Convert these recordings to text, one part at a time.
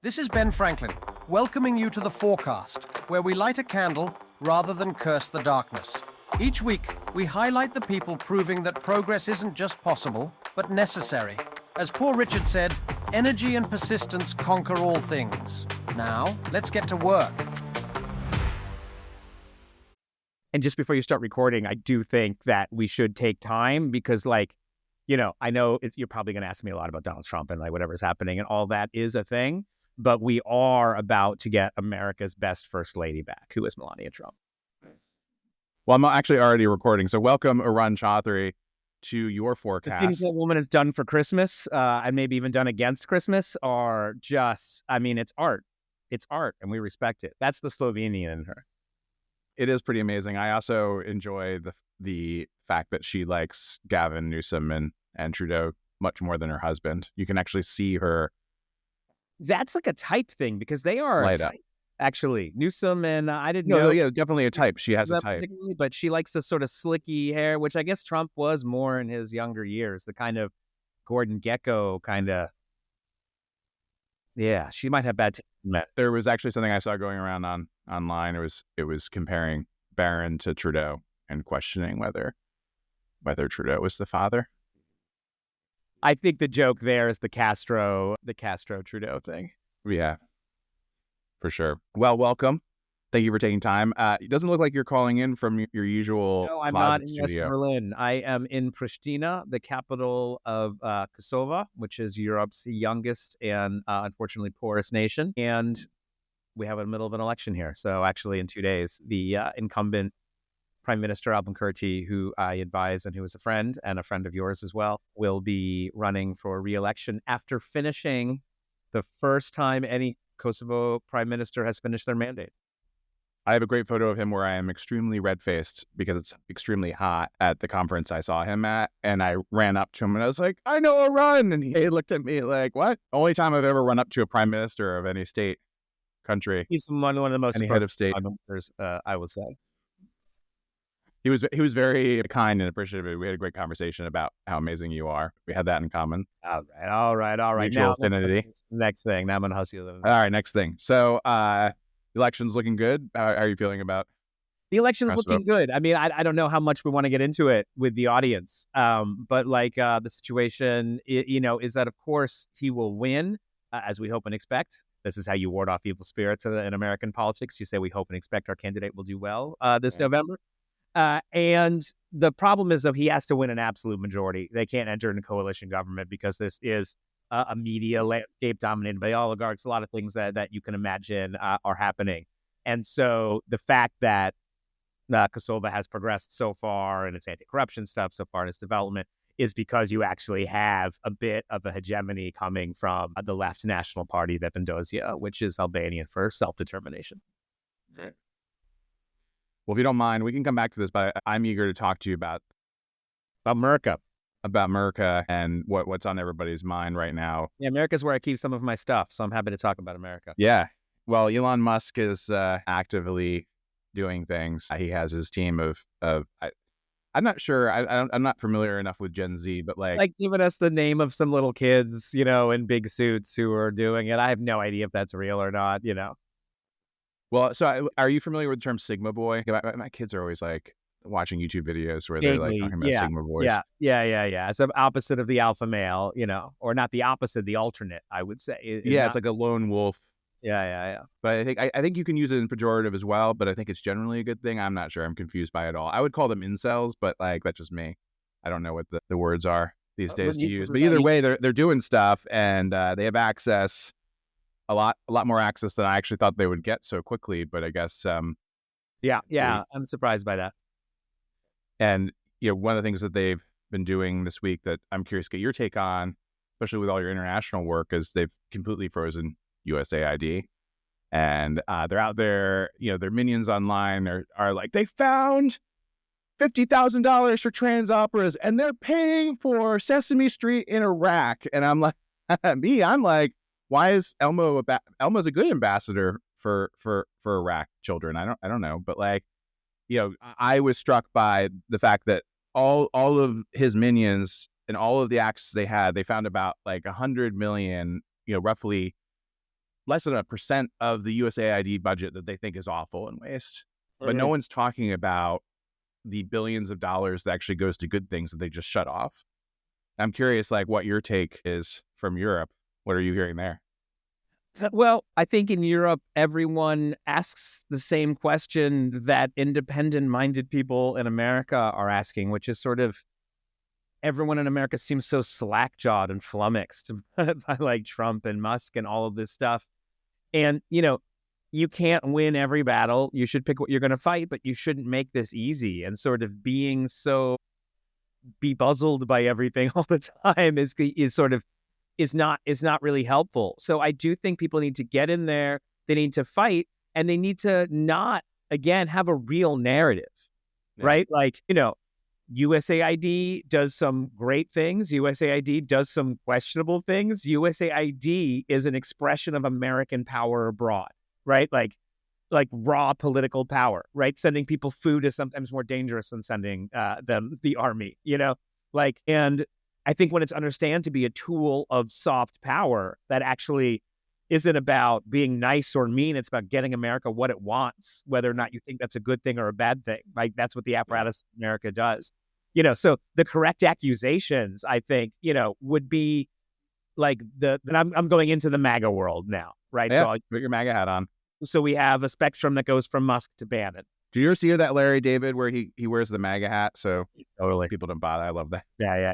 This is Ben Franklin, welcoming you to the Forecast, where we light a candle rather than curse the darkness. Each week, we highlight the people proving that progress isn't just possible, but necessary. As Poor Richard said, energy and persistence conquer all things. Now, let's get to work. And just before you start recording, I do think that we should take time because, I know you're probably going to ask me a lot about Donald Trump and whatever's happening, and all that is a thing. But we are about to get America's best first lady back, who is Melania Trump. Well, I'm actually already recording. So welcome, Arun Chaudhary, to your forecast. The things that woman has done for Christmas and maybe even done against Christmas are just, it's art. It's art, and we respect it. That's the Slovenian in her. It is pretty amazing. I also enjoy the fact that she likes Gavin Newsom and Trudeau much more than her husband. You can actually see her. That's like a type thing because they are a type, actually. Newsom and I didn't know. No, yeah, definitely a type. She has a type. But she likes the sort of slicky hair, which I guess Trump was more in his younger years. The kind of Gordon Gekko kind of. Yeah, she might have bad taste. There was actually something I saw going around online. It was comparing Barron to Trudeau and questioning whether Trudeau was the father. I think the joke there is the Castro Trudeau thing. Yeah, for sure. Well, welcome. Thank you for taking time. It doesn't look like you're calling in from your usual. No, I'm not in West Berlin. I am in Pristina, the capital of Kosovo, which is Europe's youngest and unfortunately poorest nation. And we have a middle of an election here. So actually in 2 days, the incumbent Prime Minister Albin Kurti, who I advise and who is a friend and a friend of yours as well, will be running for re-election after finishing the first time any Kosovo Prime Minister has finished their mandate. I have a great photo of him where I am extremely red-faced because it's extremely hot at the conference I saw him at. And I ran up to him and I was like, I know Arun. And he looked at me like, what? Only time I've ever run up to a prime minister of any state, country. He's one of the most head of state ministers, I would say. He was very kind and appreciative. We had a great conversation about how amazing you are. We had that in common. All right. Mutual now, affinity. Next thing. Now I'm going to hustle you. All right, next thing. So, election's looking good. How are you feeling about the election's looking good? I don't know how much we want to get into it with the audience. But the situation, is that of course he will win, as we hope and expect. This is how you ward off evil spirits in American politics. You say we hope and expect our candidate will do well this November. And the problem is, though, he has to win an absolute majority. They can't enter into coalition government because this is a media landscape dominated by oligarchs. A lot of things that you can imagine are happening. And so the fact that Kosovo has progressed so far in its anti-corruption stuff, so far in its development, is because you actually have a bit of a hegemony coming from the left National Party of Ependosia, which is Albanian for self-determination. Right. Well, if you don't mind, we can come back to this, but I'm eager to talk to you about America. About America and what's on everybody's mind right now. Yeah, America's where I keep some of my stuff, so I'm happy to talk about America. Yeah. Well, Elon Musk is actively doing things. He has his team of I'm not sure. I'm not familiar enough with Gen Z, but like giving us the name of some little kids, in big suits who are doing it. I have no idea if that's real or not, Well, so are you familiar with the term Sigma boy? My kids are always watching YouTube videos where they're talking about Sigma boys. Yeah. It's the opposite of the alpha male, or not the opposite, the alternate, I would say. It's like a lone wolf. Yeah. But I think you can use it in pejorative as well, but I think it's generally a good thing. I'm not sure. I'm confused by it all. I would call them incels, but that's just me. I don't know what the words are these days to use. But either way, they're doing stuff and they have access. A lot more access than I actually thought they would get so quickly, but I guess I'm surprised by that. And one of the things that they've been doing this week that I'm curious to get your take on, especially with all your international work, is they've completely frozen USAID, and they're out there. Their minions online are like, they found $50,000 for trans operas, and they're paying for Sesame Street in Iraq, and I'm like, I'm like. Why is Elmo's a good ambassador for Iraq children? I don't know, but I was struck by the fact that all of his minions and all of the acts they found about 100 million, roughly less than 1% of the USAID budget that they think is awful and waste. But no one's talking about the billions of dollars that actually goes to good things that they just shut off. I'm curious, like, what your take is from Europe. What are you hearing there? Well, I think in Europe, everyone asks the same question that independent-minded people in America are asking, which is sort of, everyone in America seems so slack-jawed and flummoxed by like Trump and Musk and all of this stuff. And, you can't win every battle. You should pick what you're going to fight, but you shouldn't make this easy. And sort of being so bebuzzled by everything all the time is not really helpful. So I do think people need to get in there. They need to fight, and they need to not, again, have a real narrative, right? Like, USAID does some great things. USAID does some questionable things. USAID is an expression of American power abroad, right? Like raw political power, right? Sending people food is sometimes more dangerous than sending them the army, and I think when it's understood to be a tool of soft power that actually isn't about being nice or mean, it's about getting America what it wants, whether or not you think that's a good thing or a bad thing. Like, that's what the apparatus of America does. So the correct accusations, I think, would be like I'm going into the MAGA world now, right? Yeah, So put your MAGA hat on. So we have a spectrum that goes from Musk to Bannon. Did you ever see that Larry David where he wears the MAGA hat so Totally people don't bother? I love that. Yeah.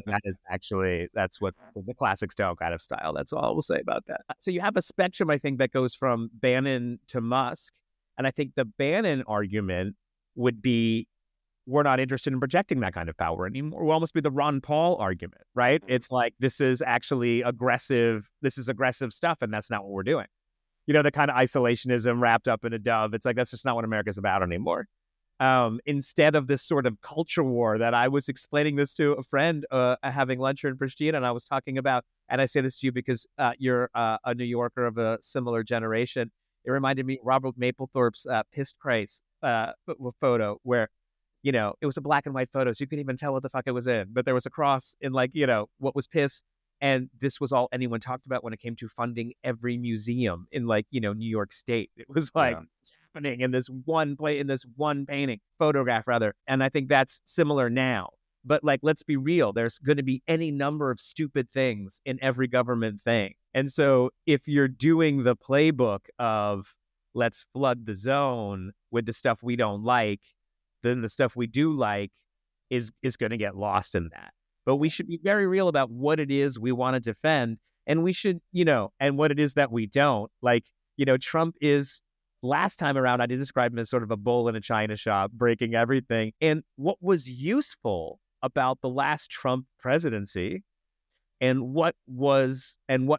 That is actually, that's what the classic style kind of style. That's all we'll say about that. So you have a spectrum, I think, that goes from Bannon to Musk. And I think the Bannon argument would be, we're not interested in projecting that kind of power anymore. It will almost be the Ron Paul argument, right? It's like, this is actually aggressive. This is aggressive stuff, and that's not what we're doing. The kind of isolationism wrapped up in a dove. It's like, that's just not what America's about anymore. Instead of this sort of culture war that I was explaining this to a friend having lunch here in Pristina, and I was talking about, and I say this to you because you're a New Yorker of a similar generation. It reminded me of Robert Mapplethorpe's Pissed Christ photo where, it was a black and white photo, so you couldn't even tell what the fuck it was in. But there was a cross in what was piss. And this was all anyone talked about when it came to funding every museum in New York State. It was it's happening in this one photograph rather. And I think that's similar now. But let's be real, there's going to be any number of stupid things in every government thing. And so if you're doing the playbook of let's flood the zone with the stuff we don't like, then the stuff we do like is going to get lost in that. But we should be very real about what it is we want to defend. And we should, and what it is that we don't. Trump is, last time around, I did describe him as sort of a bull in a china shop, breaking everything. And what was useful about the last Trump presidency, and what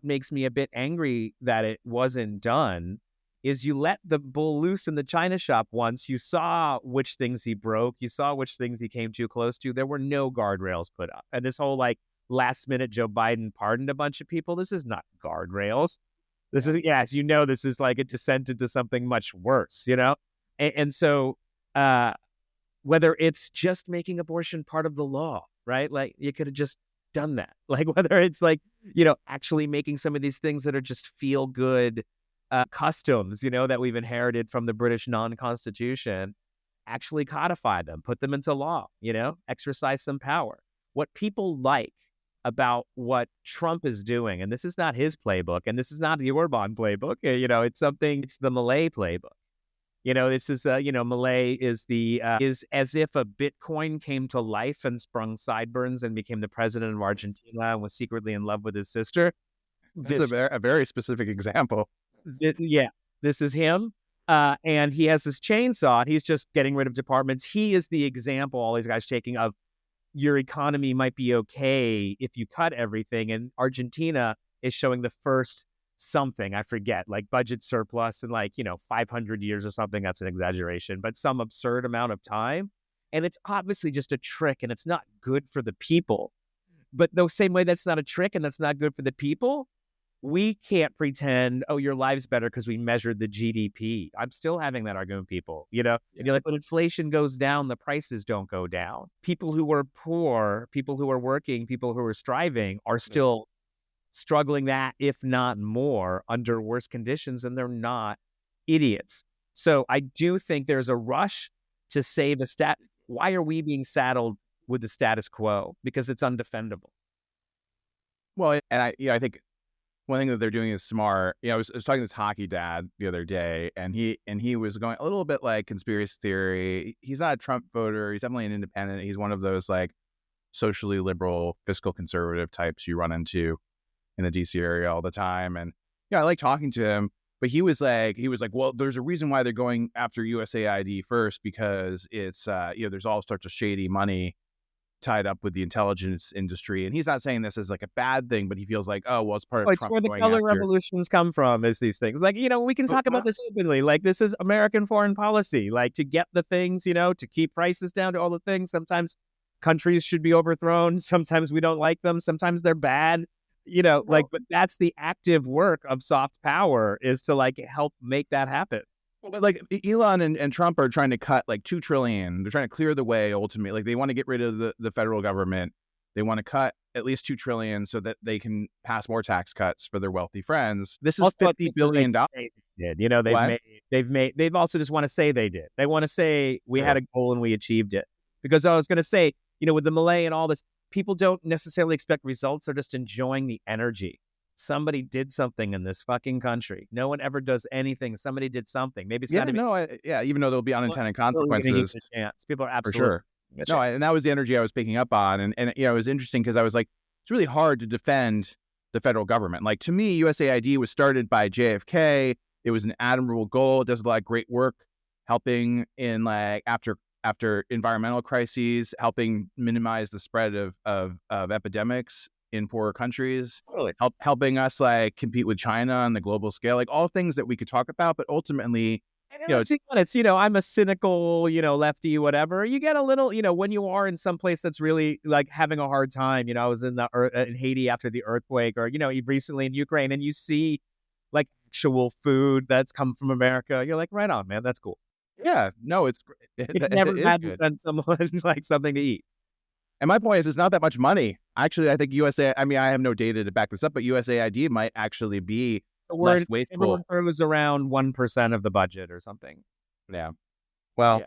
makes me a bit angry that it wasn't done, is you let the bull loose in the china shop once. You saw which things he broke. You saw which things he came too close to. There were no guardrails put up. And this whole last minute Joe Biden pardoned a bunch of people. This is not guardrails. This is, as you know, this is like a descent into something much worse, And so whether it's just making abortion part of the law, right? You could have just done that. Whether it's actually making some of these things that are just feel good customs, that we've inherited from the British non-constitution, actually codify them, put them into law, exercise some power. What people like about what Trump is doing, and this is not his playbook, and this is not the Orban playbook, it's the Malay playbook. This is, Malay is as if a Bitcoin came to life and sprung sideburns and became the president of Argentina and was secretly in love with his sister. That's a very specific example. This is him. And he has this chainsaw. And he's just getting rid of departments. He is the example all these guys taking of your economy might be okay if you cut everything. And Argentina is showing the first something, I forget, budget surplus in 500 years or something. That's an exaggeration, but some absurd amount of time. And it's obviously just a trick, and it's not good for the people. But the same way that's not a trick and that's not good for the people, we can't pretend, your life's better because we measured the GDP. I'm still having that argument, people, And you're like, when inflation goes down, the prices don't go down. People who are poor, people who are working, people who are striving are still struggling that, if not more, under worse conditions, and they're not idiots. So I do think there's a rush to say why are we being saddled with the status quo? Because it's undefendable. Well, and I think one thing that they're doing is smart. I was talking to this hockey dad the other day, and he was going a little bit like conspiracy theory. He's not a Trump voter. He's definitely an independent. He's one of those like socially liberal, fiscal conservative types you run into in the DC area all the time. And I like talking to him, but he was like, well, there's a reason why they're going after USAID first, because it's there's all sorts of shady money tied up with the intelligence industry. And he's not saying this as like a bad thing, but he feels like, oh, well, it's part of it's Trump where the going color after... revolutions come from, is these things. Like, we can talk about this openly. Like, this is American foreign policy, like to get the things, to keep prices down, to all the things. Sometimes countries should be overthrown. Sometimes we don't like them. Sometimes they're bad, but that's the active work of soft power, is to like help make that happen. But like Elon and Trump are trying to cut like $2 trillion. They're trying to clear the way ultimately. Like they want to get rid of the federal government. They want to cut at least $2 trillion so that they can pass more tax cuts for their wealthy friends. This is also $50 billion. They've also just want to say they did. They want to say we had a goal and we achieved it. Because I was going to say, with the Malay and all this, people don't necessarily expect results. They're just enjoying the energy. Somebody did something in this fucking country. No one ever does anything. Somebody did something. Maybe it's not even... even though there'll be unintended consequences. People are absolutely... For sure. No, and that was the energy I was picking up on. And it was interesting because I was like, it's really hard to defend the federal government. Like, to me, USAID was started by JFK. It was an admirable goal. It does a lot of great work helping in like after environmental crises, helping minimize the spread of epidemics in poorer countries, totally. Helping us like compete with China on the global scale, like all things that we could talk about, but ultimately, I'm a cynical, lefty, whatever. You get a little, when you are in some place that's really like having a hard time. I was in Haiti after the earthquake, or recently in Ukraine, and you see like actual food that's come from America. You're like, right on, man, that's cool. Yeah, no, it's never bad to send someone like something to eat. And my point is, it's not that much money. Actually, I think I have no data to back this up, but USAID might actually be less wasteful. It was around 1% of the budget or something. Yeah. Well,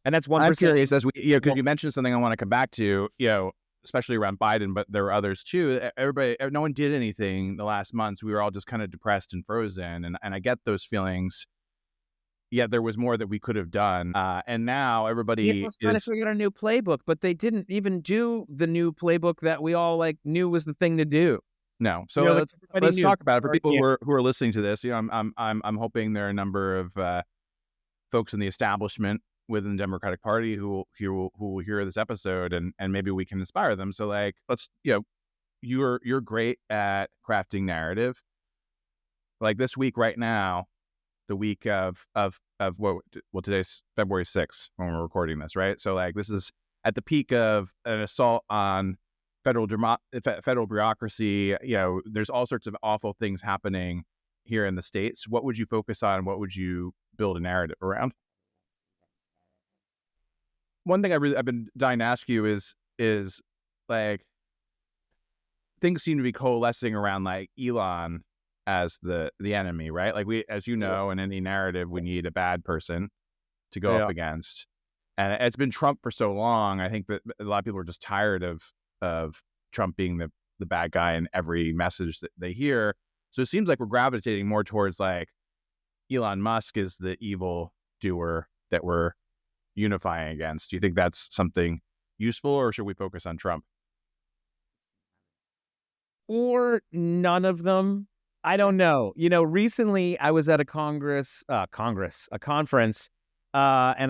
and that's 1%. I'm curious, as because you mentioned something I want to come back to, especially around Biden, but there were others too. No one did anything the last months. We were all just kind of depressed and frozen. And I get those feelings. Yet there was more that we could have done. And now everybody is trying to figure out a new playbook, but they didn't even do the new playbook that we all like knew was the thing to do. No. So let's talk about it for people who are listening to this. I'm hoping there are a number of folks in the establishment within the Democratic Party who will hear this episode, and maybe we can inspire them. So like, let's you're great at crafting narrative. Like this week right now, the week of today's February 6th when we're recording this, right? So like this is at the peak of an assault on federal bureaucracy. There's all sorts of awful things happening here in the States. What would you focus on? What would you build a narrative around? One thing I've been dying to ask you is like, things seem to be coalescing around like Elon as the enemy, right? Like as in any narrative, we need a bad person to go up against. And it's been Trump for so long. I think that a lot of people are just tired of Trump being the bad guy in every message that they hear. So it seems like we're gravitating more towards like Elon Musk is the evil doer that we're unifying against. Do you think that's something useful, or should we focus on Trump? Or none of them? I don't know. Recently I was at a conference, and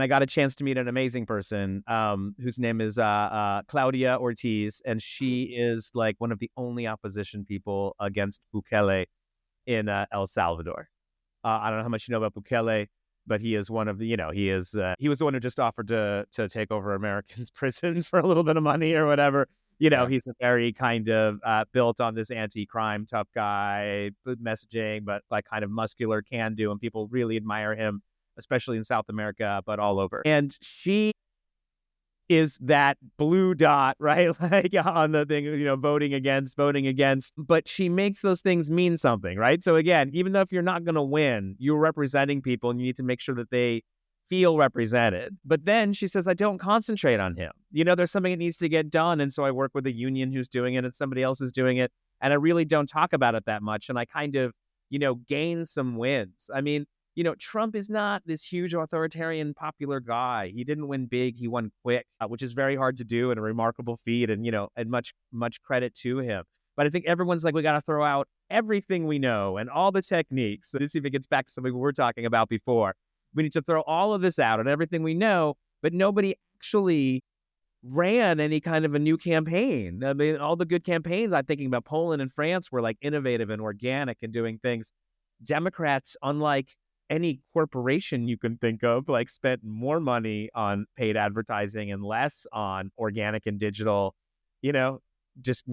I got a chance to meet an amazing person whose name is Claudia Ortiz, and she is like one of the only opposition people against Bukele in El Salvador. I don't know how much you know about Bukele, but he is one of the, he was the one who just offered to take over Americans' prisons for a little bit of money or whatever. He's a very kind of built on this anti-crime tough guy messaging, but like kind of muscular can do. And people really admire him, especially in South America, but all over. And she is that blue dot, right? Like on the thing, voting against. But she makes those things mean something, right? So again, even though if you're not going to win, you're representing people and you need to make sure that they feel represented. But then she says, I don't concentrate on him. There's something that needs to get done. And so I work with a union who's doing it and somebody else is doing it. And I really don't talk about it that much. And I kind of, gain some wins. I mean, Trump is not this huge authoritarian popular guy. He didn't win big. He won quick, which is very hard to do and a remarkable feat and, and much credit to him. But I think everyone's like, we got to throw out everything we know and all the techniques. So this even gets back to something we were talking about before. We need to throw all of this out and everything we know, but nobody actually ran any kind of a new campaign. I mean, all the good campaigns I'm thinking about, Poland and France, were like innovative and organic and doing things. Democrats, unlike any corporation you can think of, like spent more money on paid advertising and less on organic and digital, it's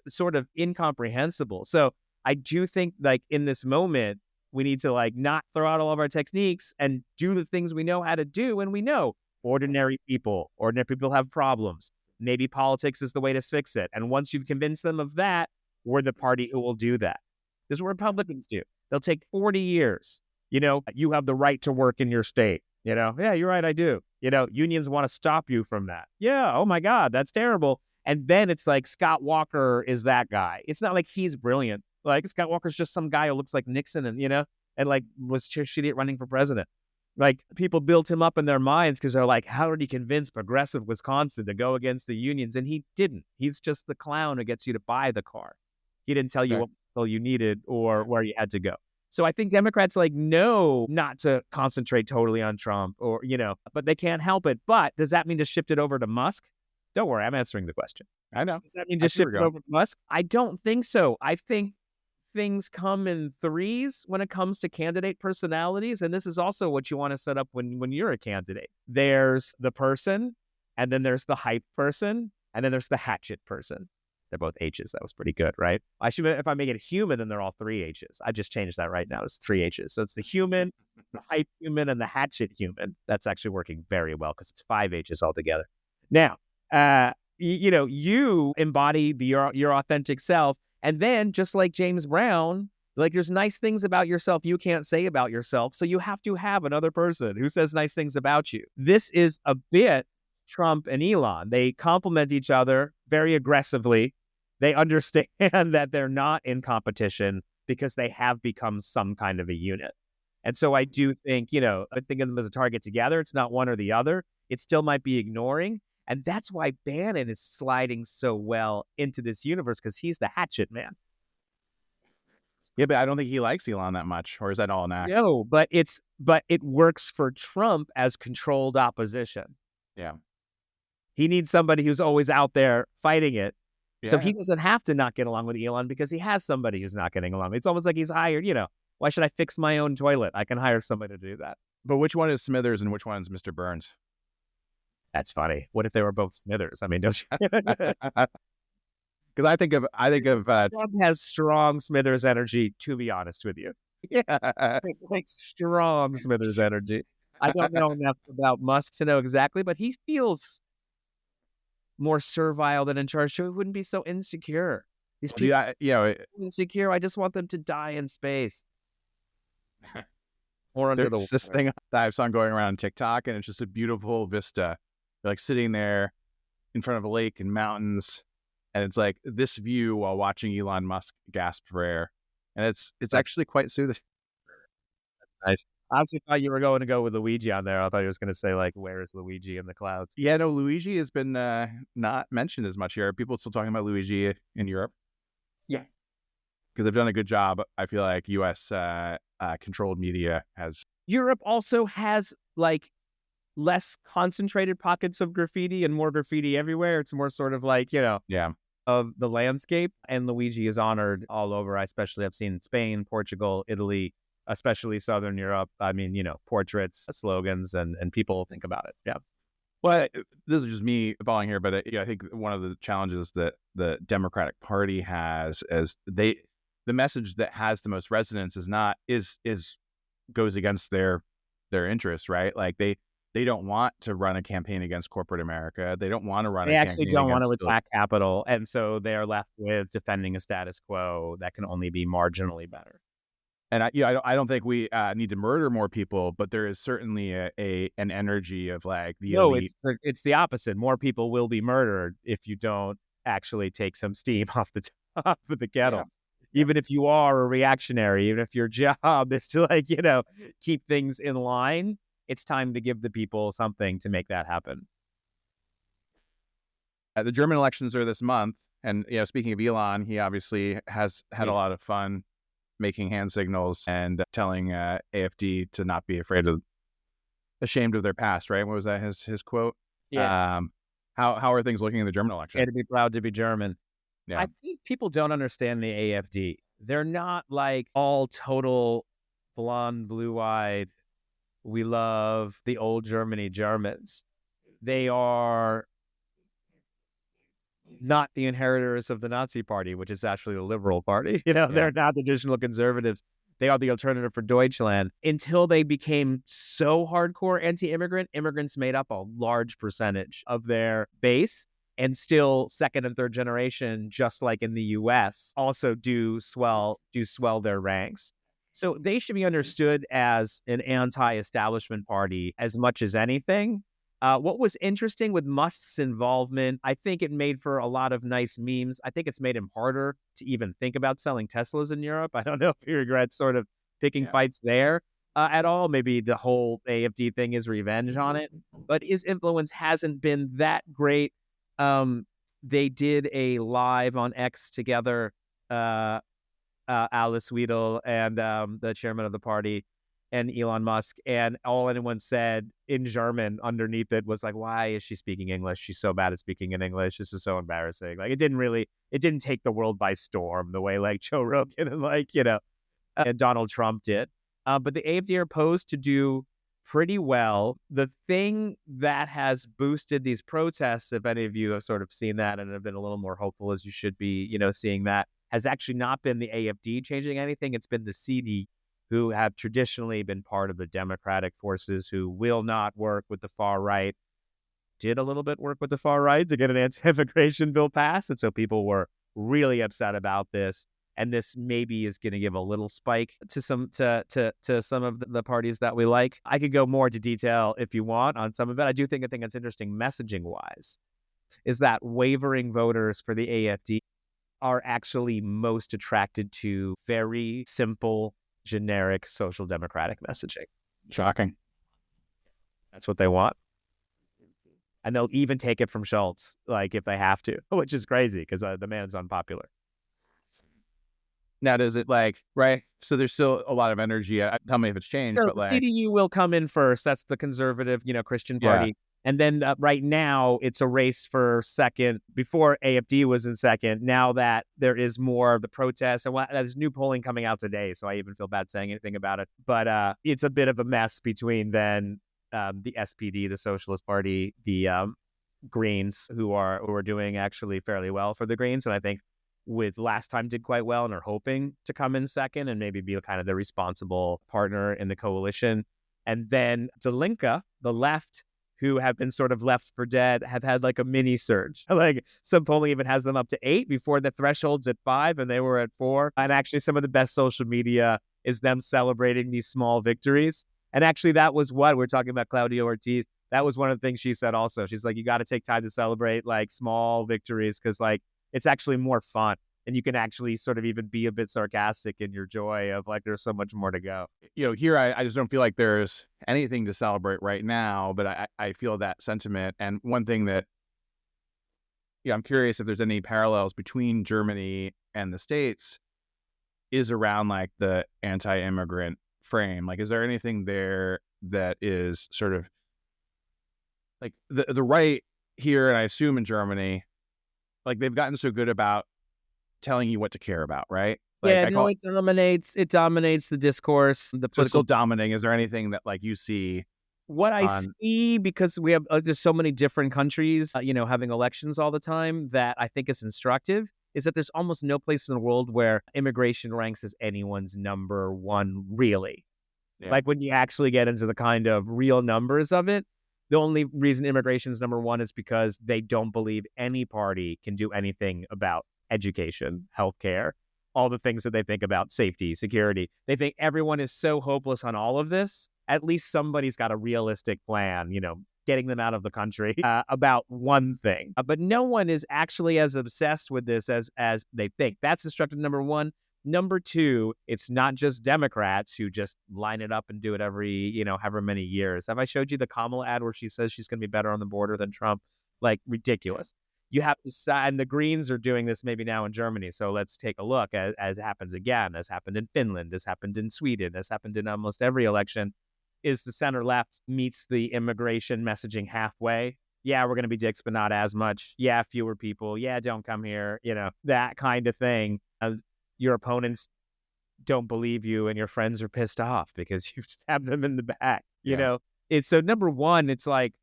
sort of incomprehensible. So I do think like in this moment, we need to like not throw out all of our techniques and do the things we know how to do. And we know ordinary people have problems. Maybe politics is the way to fix it. And once you've convinced them of that, we're the party who will do that. This is what Republicans do. They'll take 40 years. You have the right to work in your state. Yeah, you're right, I do. Unions want to stop you from that. Yeah, oh my God, that's terrible. And then it's like Scott Walker is that guy. It's not like he's brilliant. Like Scott Walker's just some guy who looks like Nixon and like was shitty at running for president. Like people built him up in their minds because they're like, how did he convince progressive Wisconsin to go against the unions? And he didn't. He's just the clown who gets you to buy the car. He didn't tell you what you needed or where you had to go. So I think Democrats know not to concentrate totally on Trump or, but they can't help it. But does that mean to shift it over to Musk? Don't worry, I'm answering the question. I know. Does that mean just shift it over to Musk? I don't think so. I think things come in threes when it comes to candidate personalities. And this is also what you want to set up when you're a candidate. There's the person, and then there's the hype person, and then there's the hatchet person. They're both H's. That was pretty good, right? If I make it human, then they're all three H's. I just changed that right now. It's three H's. So it's the human, the hype human, and the hatchet human. That's actually working very well because it's five H's altogether. Now, you embody your authentic self. And then just like James Brown, like there's nice things about yourself you can't say about yourself. So you have to have another person who says nice things about you. This is a bit Trump and Elon. They complement each other very aggressively. They understand that they're not in competition because they have become some kind of a unit. And so I do think, I think of them as a target together. It's not one or the other. It still might be ignoring. And that's why Bannon is sliding so well into this universe because he's the hatchet man. Yeah, but I don't think he likes Elon that much, or is that all an act? No, but it works for Trump as controlled opposition. Yeah. He needs somebody who's always out there fighting it. Yeah. So he doesn't have to not get along with Elon because he has somebody who's not getting along. It's almost like he's hired, why should I fix my own toilet? I can hire somebody to do that. But which one is Smithers and which one is Mr. Burns? That's funny. What if they were both Smithers? I mean, don't you? Because I think of Trump has strong Smithers energy. To be honest with you, yeah, like strong Smithers energy. I don't know enough about Musk to know exactly, but he feels more servile than in charge. So he wouldn't be so insecure. These people, insecure. I just want them to die in space or under the water. This thing that I've seen going around TikTok, and it's just a beautiful vista. You're like sitting there in front of a lake and mountains, and it's like this view while watching Elon Musk gasp for air, and it's actually quite soothing. Nice. I actually thought you were going to go with Luigi on there. I thought you was going to say like, "Where is Luigi in the clouds?" Yeah, no, Luigi has been not mentioned as much here. People still talking about Luigi in Europe. Yeah, because they've done a good job. I feel like U.S. Controlled media has. Europe also has like less concentrated pockets of graffiti and more graffiti everywhere. It's more sort of like, of the landscape. And Luigi is honored all over. Especially I've seen Spain, Portugal, Italy, especially Southern Europe. I mean, portraits, slogans, and people think about it. Yeah. Well, this is just me following here, but I think one of the challenges that the Democratic Party has is the message that has the most resonance is goes against their interests, right? Like they they don't want to run a campaign against corporate America. They don't want to run They a actually campaign don't want to against attack capital, and so they are left with defending a status quo that can only be marginally better. And I don't think we need to murder more people, but there is certainly an energy of like the No, elite. it's the opposite. More people will be murdered if you don't actually take some steam off the top of the kettle. Yeah. Even if you are a reactionary, even if your job is to like, keep things in line, it's time to give the people something to make that happen. The German elections are this month, and speaking of Elon, he obviously has had a lot of fun making hand signals and telling AfD to not be ashamed of their past, right? What was that, his quote? Yeah. How are things looking in the German election? And to be proud to be German. Yeah. I think people don't understand the AfD. They're not like all total blonde, blue-eyed, we love the old Germany Germans. They are not the inheritors of the Nazi party, which is actually the liberal party. They're not the traditional conservatives. They are the alternative for Deutschland. Until they became so hardcore anti-immigrant, immigrants made up a large percentage of their base. And still second and third generation, just like in the US, also do swell their ranks. So they should be understood as an anti-establishment party as much as anything. What was interesting with Musk's involvement, I think it made for a lot of nice memes. I think it's made him harder to even think about selling Teslas in Europe. I don't know if he regrets sort of picking fights there at all. Maybe the whole AfD thing is revenge on it. But his influence hasn't been that great. They did a live on X together, Alice Weidel and the chairman of the party and Elon Musk, and all anyone said in German underneath it was like, why is she speaking English? She's so bad at speaking in English. This is so embarrassing. Like it didn't take the world by storm the way like Joe Rogan and and Donald Trump did. But the AfD are posed to do pretty well. The thing that has boosted these protests, if any of you have sort of seen that and have been a little more hopeful as you should be, seeing that, has actually not been the AfD changing anything. It's been the CD, who have traditionally been part of the Democratic forces, who will not work with the far right, did a little bit work with the far right to get an anti-immigration bill passed. And so people were really upset about this. And this maybe is going to give a little spike to some of the parties that we like. I could go more into detail if you want on some of it. I think it's interesting messaging wise is that wavering voters for the AfD are actually most attracted to very simple, generic social democratic messaging. Shocking. That's what they want. And they'll even take it from Schultz, like if they have to, which is crazy because the man's unpopular. Now, does it right? So there's still a lot of energy. Tell me if it's changed. So but the CDU will come in first. That's the conservative, Christian party. And then right now it's a race for second. Before AfD was in second. Now that there is more of the protests, and there's new polling coming out today, so I even feel bad saying anything about it. But it's a bit of a mess between then the SPD, the Socialist Party, the Greens, who are doing actually fairly well for the Greens, and I think with last time did quite well and are hoping to come in second and maybe be kind of the responsible partner in the coalition. And then Die Linke, the left, who have been sort of left for dead, have had like a mini surge. Like some polling even has them up to 8 before the threshold's at 5 and they were at 4. And actually some of the best social media is them celebrating these small victories. And actually that was what we're talking about, Claudia Ortiz. That was one of the things she said also. She's like, you got to take time to celebrate like small victories because like it's actually more fun. And you can actually sort of even be a bit sarcastic in your joy of like, there's so much more to go. Here, I just don't feel like there's anything to celebrate right now, but I feel that sentiment. And one thing that, I'm curious if there's any parallels between Germany and the States is around like the anti-immigrant frame. Like, is there anything there that is sort of like the right here, and I assume in Germany, like they've gotten so good about telling you what to care about, right? Like, it dominates the discourse. The political still dominating. Is there anything that like you see? What I see, because we have there's so many different countries, having elections all the time, that I think is instructive, is that there's almost no place in the world where immigration ranks as anyone's number one, really. Yeah. Like when you actually get into the kind of real numbers of it, The only reason immigration is number one is because they don't believe any party can do anything about education, healthcare, all the things that they think about, safety, security. They think everyone is so hopeless on all of this. At least somebody's got a realistic plan, getting them out of the country about one thing. But no one is actually as obsessed with this as they think. That's destructive number one. Number two, it's not just Democrats who just line it up and do it every, however many years. Have I showed you the Kamala ad where she says she's going to be better on the border than Trump? Like, ridiculous. You have to, and the Greens are doing this maybe now in Germany. So let's take a look as happens again, as happened in Finland, as happened in Sweden, as happened in almost every election, is the center left meets the immigration messaging halfway. Yeah, we're going to be dicks, but not as much. Yeah, fewer people. Yeah, don't come here. That kind of thing. Your opponents don't believe you and your friends are pissed off because you stabbed them in the back. It's so number one, it's like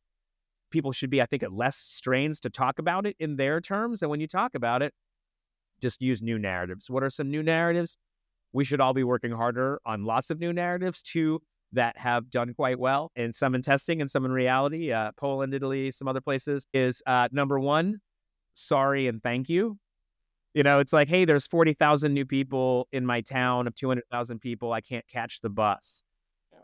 people should be, I think, at less strains to talk about it in their terms. And when you talk about it, just use new narratives. What are some new narratives? We should all be working harder on lots of new narratives, too, that have done quite well, and some in testing and some in reality. Poland, Italy, some other places is number one, sorry and thank you. It's like, hey, there's 40,000 new people in my town of 200,000 people. I can't catch the bus.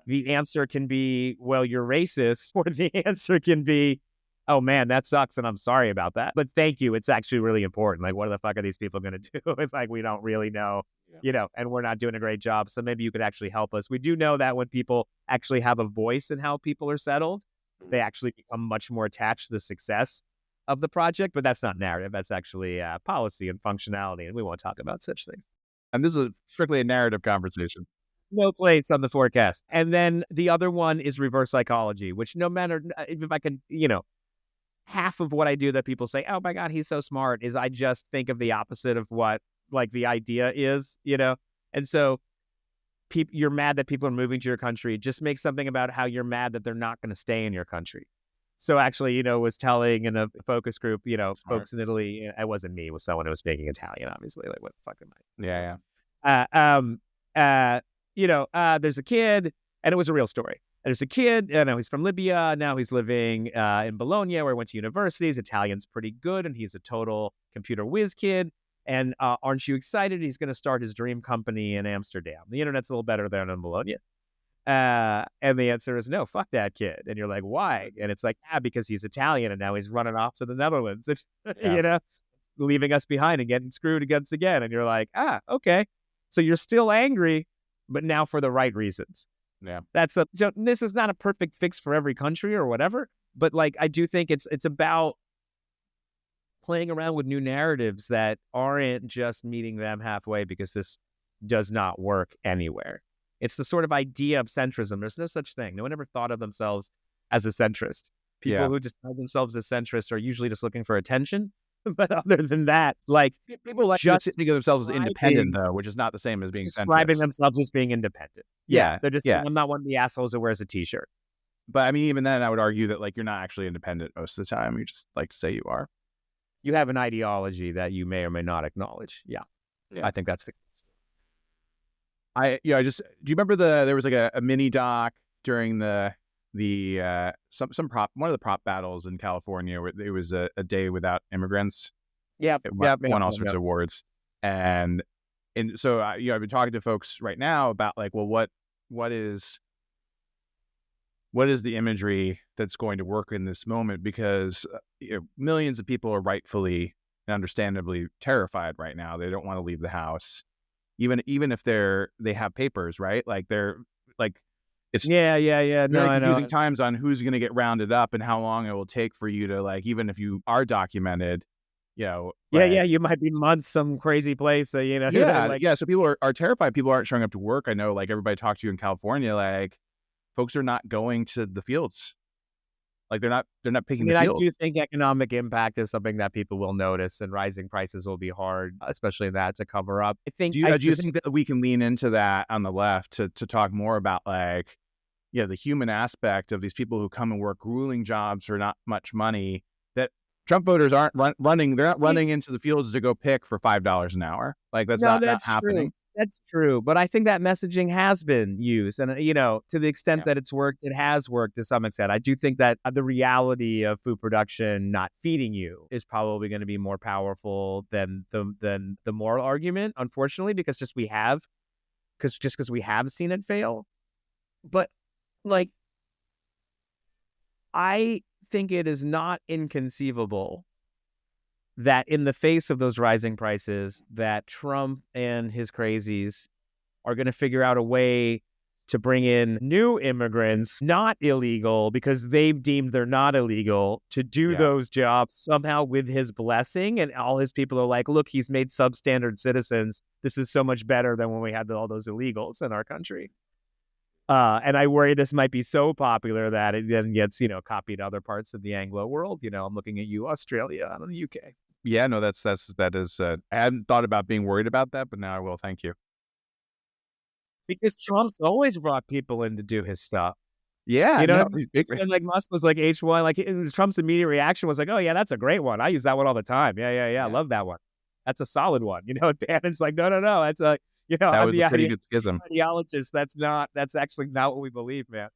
The answer can be, well, you're racist, or the answer can be, oh, man, that sucks, and I'm sorry about that. But thank you. It's actually really important. Like, what the fuck are these people going to do? It's like, we don't really know, and we're not doing a great job. So maybe you could actually help us. We do know that when people actually have a voice in how people are settled, they actually become much more attached to the success of the project, but that's not narrative. That's actually policy and functionality, and we won't talk about such things. And this is strictly a narrative conversation. No plates on the forecast. And then the other one is reverse psychology, which no matter if I can, half of what I do that people say, oh my God, he's so smart, is I just think of the opposite of what like the idea is, And so you're mad that people are moving to your country. Just make something about how you're mad that they're not going to stay in your country. So actually, was telling in a focus group, Smart. Folks in Italy, it wasn't me, it was someone who was speaking Italian, obviously. Like, what the fuck am I? There's a kid, and it was a real story. There's a kid, he's from Libya. Now he's living in Bologna, where he went to university. His Italian's pretty good, and he's a total computer whiz kid. And aren't you excited? He's going to start his dream company in Amsterdam. The internet's a little better there than Bologna. And the answer is no, fuck that kid. And you're like, why? And it's like, because he's Italian and now he's running off to the Netherlands, leaving us behind and getting screwed against again. And you're like, okay. So you're still angry, but now for the right reasons. Yeah. So this is not a perfect fix for every country or whatever, but like, I do think it's about playing around with new narratives that aren't just meeting them halfway, because this does not work anywhere. It's the sort of idea of centrism. There's no such thing. No one ever thought of themselves as a centrist. People who just call themselves as centrist are usually just looking for attention. But other than that, like, people like just to think of themselves as independent, though, which is not the same as being describing centrist. themselves as being independent. They're just saying, I'm not one of the assholes who wears a t-shirt. But I mean, even then, I would argue that like you're not actually independent most of the time. You just like to say you are. You have an ideology that you may or may not acknowledge. Yeah. I think that's the. Do you remember there was like a mini doc during one of the prop battles in California where it was a day without immigrants. It won all sorts of awards, and so I've been talking to folks right now about like, well, what is the imagery that's going to work in this moment, because millions of people are rightfully and understandably terrified right now. They don't want to leave the house. Even if they have papers, right? like they're like, it's confusing times on who's going to get rounded up and how long it will take for you to, like, even if you are documented, you might be months some crazy place, so so people are terrified. People aren't showing up to work. I know, like, everybody talked to you in California, like, folks are not going to the fields. Like, they're not picking the fields. I do think economic impact is something that people will notice, and rising prices will be hard, especially that to cover up. I think. Do you think that we can lean into that on the left to talk more about, like, the human aspect of these people who come and work grueling jobs for not much money, that Trump voters aren't running. They're not running into the fields to go pick for $5 an hour. Like, that's not happening. True. That's true, but I think that messaging has been used, and to the extent that it's worked, it has worked to some extent. I do think that the reality of food production not feeding you is probably going to be more powerful than the moral argument, unfortunately, because we have seen it fail. But like, I think it is not inconceivable that in the face of those rising prices, that Trump and his crazies are going to figure out a way to bring in new immigrants, not illegal, because they've deemed they're not illegal, to do those jobs somehow with his blessing. And all his people are like, look, he's made substandard citizens. This is so much better than when we had all those illegals in our country. And I worry this might be so popular that it then gets, copied to other parts of the Anglo world. I'm looking at you, Australia, and the UK. Yeah, no, that is. I hadn't thought about being worried about that, but now I will. Thank you. Because Trump's always brought people in to do his stuff. Yeah, and like Musk was like H1, like Trump's immediate reaction was like, "Oh yeah, that's a great one. I use that one all the time. Yeah. I love that one. That's a solid one." And Bannon's like, "No, that's a that I'm was the a pretty good schism. Ideologist. That's actually not what we believe, man."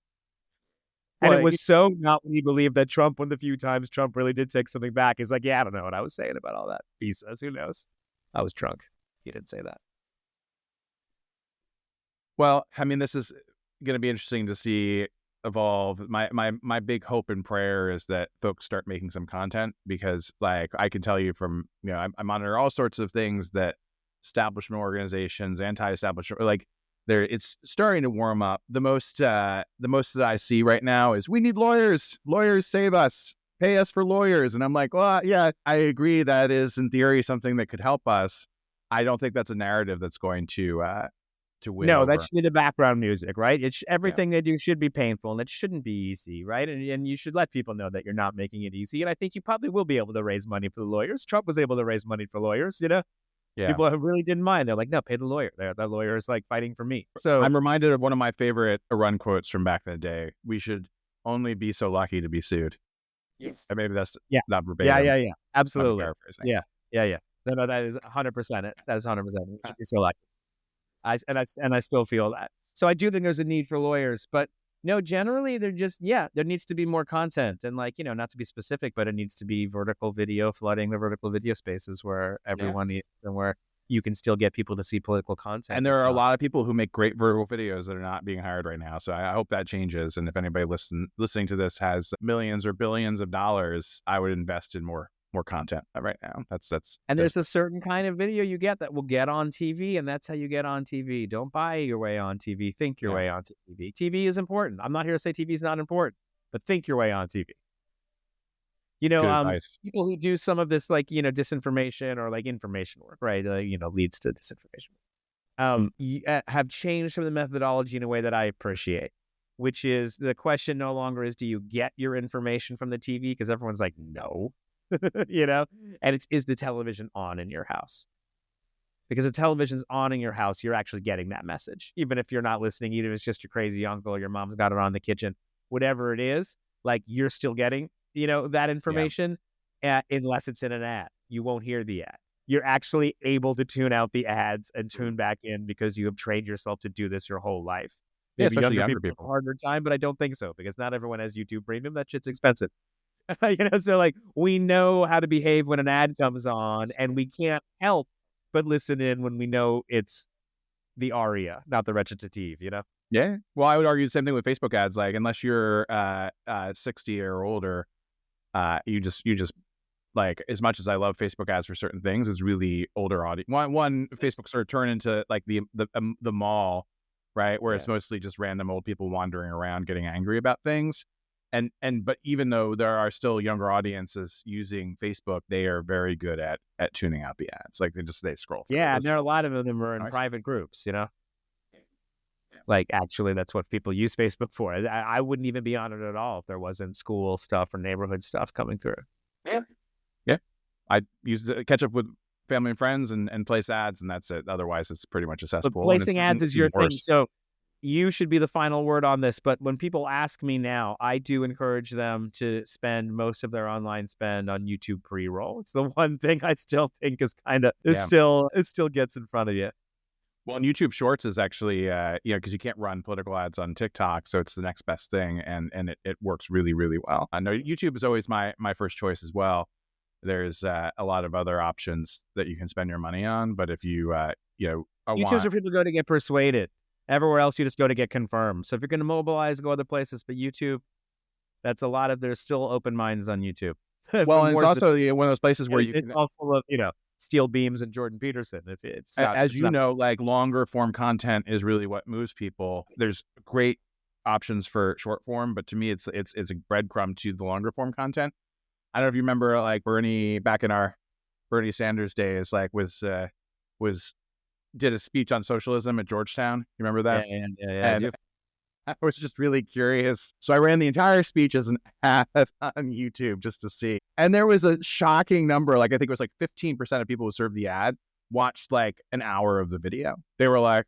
And it was so not what he believed that Trump, one of the few times Trump really did take something back, is like, yeah, I don't know what I was saying about all that visas. Who knows? I was drunk. He didn't say that. Well, I mean, this is going to be interesting to see evolve. My big hope and prayer is that folks start making some content, because like I can tell you from, I monitor all sorts of things that establishment organizations, anti-establishment, like it's starting to warm up. The most that I see right now is, we need lawyers, save us, pay us for lawyers. And I'm like, well, yeah, I agree. That is in theory something that could help us. I don't think that's a narrative that's going to win. No, over. that should be the background music, right? Everything they do should be painful, and it shouldn't be easy, right? And you should let people know that you're not making it easy. And I think you probably will be able to raise money for the lawyers. Trump was able to raise money for lawyers, Yeah. People really didn't mind. They're like, no, pay the lawyer. That lawyer is like fighting for me. So I'm reminded of one of my favorite Arun quotes from back in the day. We should only be so lucky to be sued. Yes. And maybe that's not verbatim. Yeah. Absolutely. Paraphrasing. Yeah. No, that is 100%. That is 100%. We should be so lucky. I still feel that. So I do think there's a need for lawyers, but no, generally they're just, there needs to be more content, and like, not to be specific, but it needs to be vertical video, flooding the vertical video spaces where everyone needs, and where you can still get people to see political content. And there are a lot of people who make great vertical videos that are not being hired right now. So I hope that changes. And if anybody listening to this has millions or billions of dollars, I would invest in more content right now. There's a certain kind of video you get that will get on TV, and that's how you get on TV. Don't buy your way on TV. Think your way onto TV. TV is important. I'm not here to say TV is not important, but think your way on TV. People who do some of this, like, disinformation or like information work, right? Leads to disinformation. Have changed some of the methodology in a way that I appreciate, which is the question no longer is, do you get your information from the TV? Because everyone's like, no. And is the television on in your house? Because the television's on in your house, you're actually getting that message. Even if you're not listening, even if it's just your crazy uncle or your mom's got it on in the kitchen, whatever it is, like, you're still getting, that information, unless it's in an ad. You won't hear the ad. You're actually able to tune out the ads and tune back in because you have trained yourself to do this your whole life. Maybe especially younger people have a harder time, but I don't think so, because not everyone has YouTube Premium. That shit's expensive. So like, we know how to behave when an ad comes on, and we can't help but listen in when we know it's the aria, not the recitative, Yeah. Well, I would argue the same thing with Facebook ads. Like, unless you're 60 or older, you just like, as much as I love Facebook ads for certain things, it's really older audience. One Facebook sort of turned into like the mall, right, where it's mostly just random old people wandering around getting angry about things. But even though there are still younger audiences using Facebook, they are very good at tuning out the ads. Like, they scroll through. Yeah, and there are a lot of them are in private groups, Like, actually, that's what people use Facebook for. I wouldn't even be on it at all if there wasn't school stuff or neighborhood stuff coming through. Yeah. I use it to catch up with family and friends and place ads, and that's it. Otherwise, it's pretty much a cesspool. But placing ads is your thing. So you should be the final word on this. But when people ask me now, I do encourage them to spend most of their online spend on YouTube pre-roll. It's the one thing I still think is kind of, it still gets in front of you. Well, and YouTube Shorts is actually, because you can't run political ads on TikTok, so it's the next best thing, and it works really, really well. I know YouTube is always my first choice as well. There's a lot of other options that you can spend your money on, but if you, YouTube's where people go to get persuaded. Everywhere else, you just go to get confirmed. So if you're going to mobilize, go other places, but YouTube, there's still open minds on YouTube. Well, and it's also one of those places where it's all full of, steel beams and Jordan Peterson. If it's not, as you know, like longer form content is really what moves people. There's great options for short form, but to me, it's a breadcrumb to the longer form content. I don't know if you remember, like Bernie back in our Bernie Sanders days, like did a speech on socialism at Georgetown. You remember that? Yeah. I do. I was just really curious. So I ran the entire speech as an ad on YouTube just to see. And there was a shocking number. Like, I think it was like 15% of people who served the ad watched like an hour of the video. They were like,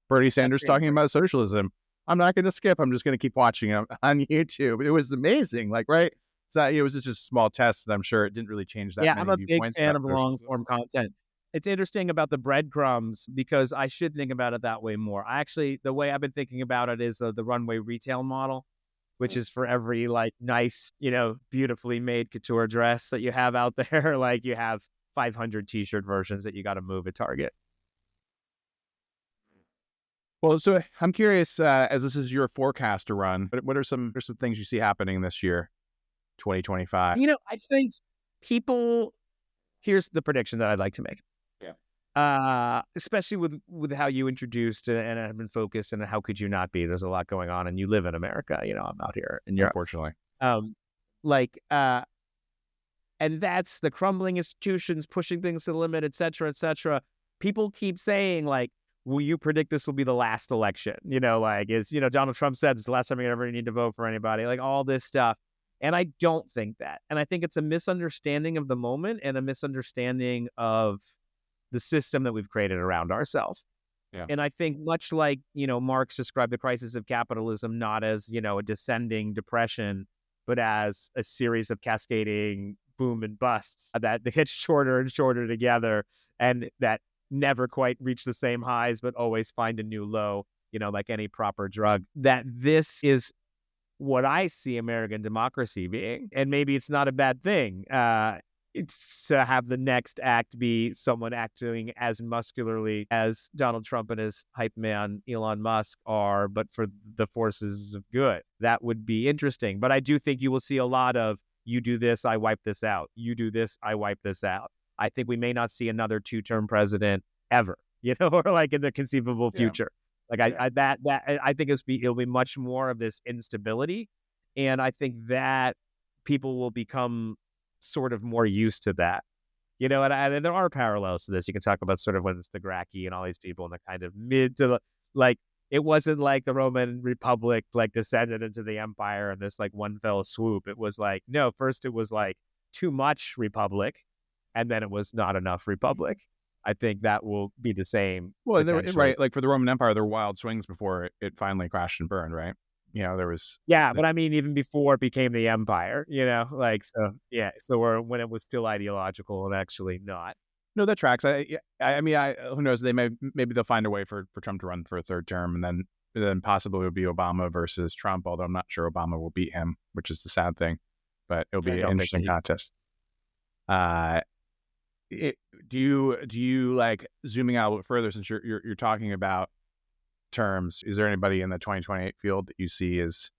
Bernie Sanders talking about socialism. I'm not going to skip. I'm just going to keep watching him on YouTube. It was amazing. Like, right? So it was just a small test, and I'm sure it didn't really change that many I'm a big fan of socialism. long-form content. It's interesting about the breadcrumbs because I should think about it that way more. The way I've been thinking about it is the runway retail model, which is for every like nice, beautifully made couture dress that you have out there, like you have 500 t-shirt versions that you got to move at Target. Well, so I'm curious, as this is your forecast to run, what are some things you see happening this year, 2025? I think here's the prediction that I'd like to make. Especially with how you introduced and have been focused, and how could you not be? There's a lot going on, and you live in America. I'm out here in Europe, unfortunately. And that's the crumbling institutions pushing things to the limit, et cetera, et cetera. People keep saying like, will you predict this will be the last election? Donald Trump said it's the last time you ever need to vote for anybody, like all this stuff. And I don't think that. And I think it's a misunderstanding of the moment and a misunderstanding of the system that we've created around ourselves. Yeah. And I think much like, Marx described the crisis of capitalism not as, a descending depression, but as a series of cascading boom and busts that hit shorter and shorter together, and that never quite reach the same highs, but always find a new low, like any proper drug. That this is what I see American democracy being. And maybe it's not a bad thing. It's to have the next act be someone acting as muscularly as Donald Trump and his hype man Elon Musk are, but for the forces of good. That would be interesting. But I do think you will see a lot of, you do this, I wipe this out. You do this, I wipe this out. I think we may not see another 2-term president ever, or like in the conceivable future. I think it'll be much more of this instability. And I think that people will become sort of more used to that, and there are parallels to this. You can talk about sort of when it's the Gracchi and all these people in the kind of mid to like, it wasn't like the Roman Republic like descended into the empire in this like one fell swoop. It was like, no, first it was like too much republic, and then it was not enough republic. I think that will be the same. Well, right. Like for the Roman Empire, there were wild swings before it finally crashed and burned, right? There was. Yeah, but I mean, even before it became the empire, so when it was still ideological and actually not. No, that tracks. I mean, who knows? Maybe they'll find a way for Trump to run for a third term, and then possibly it would be Obama versus Trump. Although I'm not sure Obama will beat him, which is the sad thing. But it'll be an interesting contest. Do you like zooming out a little further, since you're talking about terms? Is there anybody in the 2028 field that you see as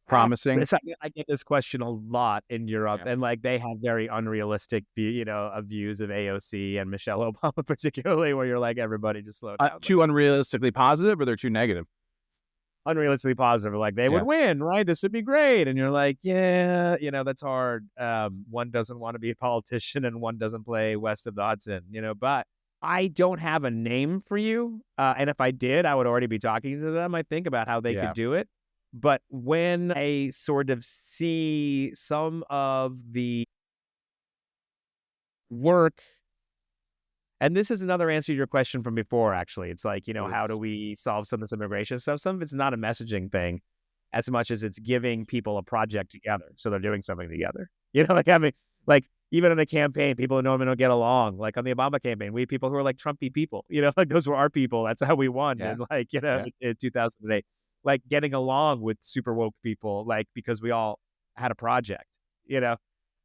promising? I get this question a lot in Europe, and like they have very unrealistic views of AOC and Michelle Obama, particularly, where you're like, everybody just slow down. Too unrealistically positive, or they're too negative? Unrealistically positive, like they would win, right? This would be great. And you're like, that's hard. One doesn't want to be a politician, and one doesn't play west of the Hudson, but I don't have a name for you. And if I did, I would already be talking to them, I think, about how they could do it. But when I sort of see some of the work, and this is another answer to your question from before, actually. It's like, how do we solve some of this immigration stuff? Some of it's not a messaging thing as much as it's giving people a project together. So they're doing something together. Like even in a campaign, people who normally don't get along, like on the Obama campaign, we had people who were like Trumpy people, like those were our people. That's how we won. Yeah. And like, in 2008, like getting along with super woke people, like because we all had a project,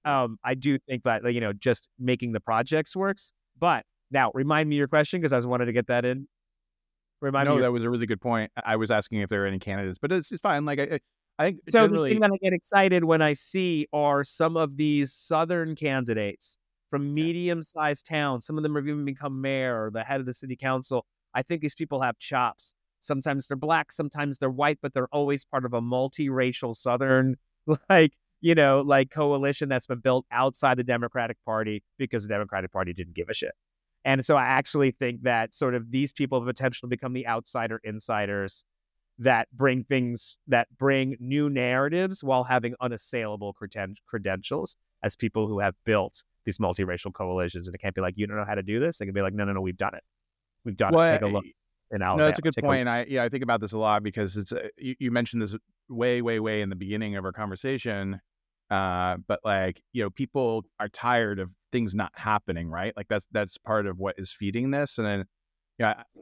I do think that, like, just making the projects works. But now remind me your question, because I wanted to get that in. No, that was a really good point. I was asking if there are any candidates, but it's fine. Like I think So generally, the thing that I get excited when I see are some of these Southern candidates from medium-sized towns. Some of them have even become mayor or the head of the city council. I think these people have chops. Sometimes they're black, sometimes they're white, but they're always part of a multiracial Southern, like coalition that's been built outside the Democratic Party because the Democratic Party didn't give a shit. And so I actually think that sort of these people have potential to become the outsider insiders that bring new narratives while having unassailable credentials as people who have built these multiracial coalitions. And it can't be like, you don't know how to do this. They can be like, no, we've done it. We've done it. Take a look in Alabama. No, that's a good point. And I think about this a lot because it's you mentioned this way in the beginning of our conversation. But like, people are tired of things not happening, right? Like that's part of what is feeding this. And then,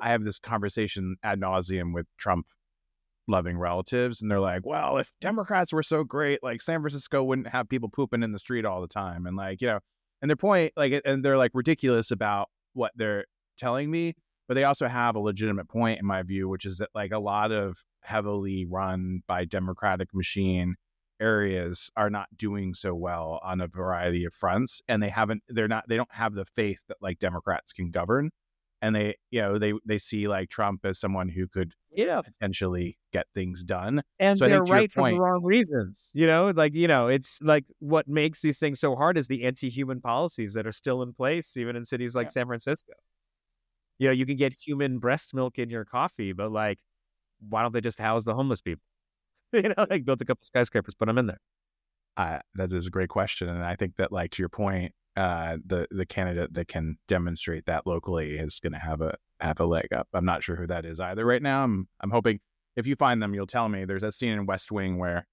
I have this conversation ad nauseum with Trump loving relatives, and they're like, well, if Democrats were so great, like San Francisco wouldn't have people pooping in the street all the time. And like, and their point, like, and they're like ridiculous about what they're telling me, but they also have a legitimate point in my view, which is that like a lot of heavily run by Democratic machine areas are not doing so well on a variety of fronts, and they don't have the faith that like Democrats can govern. And they see like Trump as someone who could potentially get things done. And so they're right for the wrong reasons. It's like what makes these things so hard is the anti-human policies that are still in place, even in cities like San Francisco. You can get human breast milk in your coffee, but like, why don't they just house the homeless people? Like build a couple skyscrapers, put them in there. That is a great question. And I think that, like, to your point, the candidate that can demonstrate that locally is going to have a leg up. I'm not sure who that is either right now. I'm hoping if you find them, you'll tell me. There's that scene in West Wing where,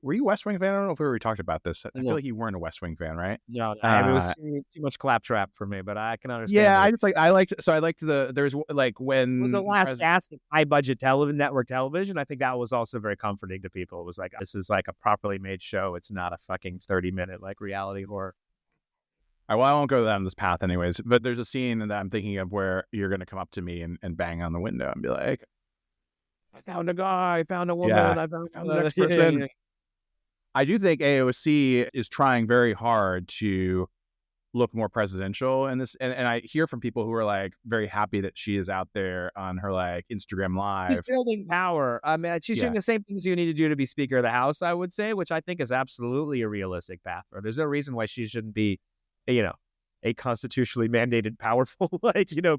were you a West Wing fan? I don't know if we already talked about this. I feel like you weren't a West Wing fan, right? No, it was too much claptrap for me, but I can understand. Yeah, I liked there's like when it was the last gasp of high budget network television. I think that was also very comforting to people. It was like, this is like a properly made show. It's not a fucking 30-minute like reality horror. All right, well, I won't go down this path anyways, but there's a scene that I'm thinking of where you're going to come up to me and bang on the window and be like, I found a guy, I found a woman, I found the next person. I do think AOC is trying very hard to look more presidential in this. And I hear from people who are like very happy that she is out there on her like Instagram Live. She's building power. I mean, she's doing the same things you need to do to be Speaker of the House, I would say, which I think is absolutely a realistic path. Or there's no reason why she shouldn't be, a constitutionally mandated, powerful,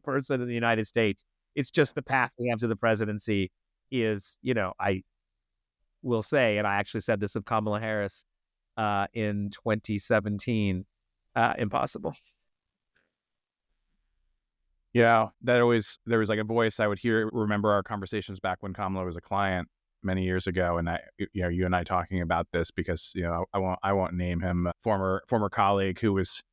person in the United States. It's just the path we have to the presidency is, I will say, and I actually said this of Kamala Harris in 2017, impossible. There was like a voice I would remember our conversations back when Kamala was a client many years ago, and you and I talking about this because I won't name him, former colleague who was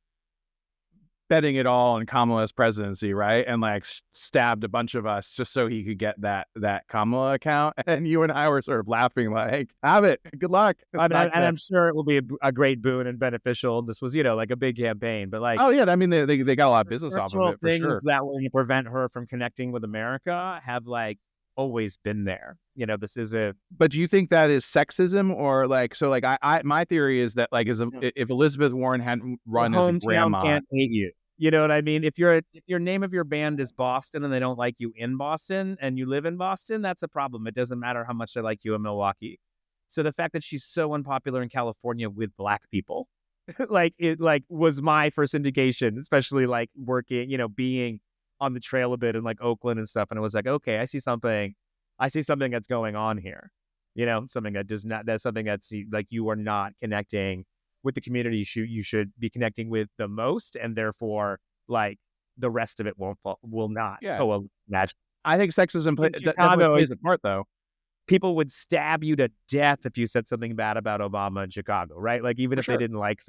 betting it all on Kamala's presidency, right? And like stabbed a bunch of us just so he could get that Kamala account. And you and I were sort of laughing like, have it. Good luck. And I'm sure it will be a great boon and beneficial. This was, like a big campaign, but like, oh yeah, I mean they got a lot of business off of it for sure. Things that will prevent her from connecting with America have like always been there. This is a. But do you think that is sexism or like so? Like I my theory is that like if Elizabeth Warren hadn't run as a grandma, can't hate you. You know what I mean? If your name of your band is Boston and they don't like you in Boston and you live in Boston, that's a problem. It doesn't matter how much they like you in Milwaukee. So the fact that she's so unpopular in California with Black people, was my first indication, especially like working, being on the trail a bit in like Oakland and stuff. And it was like, okay, I see something that's going on here. Something that's something that's like you are not connecting with the community you should be connecting with the most, and therefore like the rest of it will not Yeah. coalesce. I think sexism plays a part though. people would stab you to death if you said something bad about Obama in Chicago, right? Like, even if they didn't like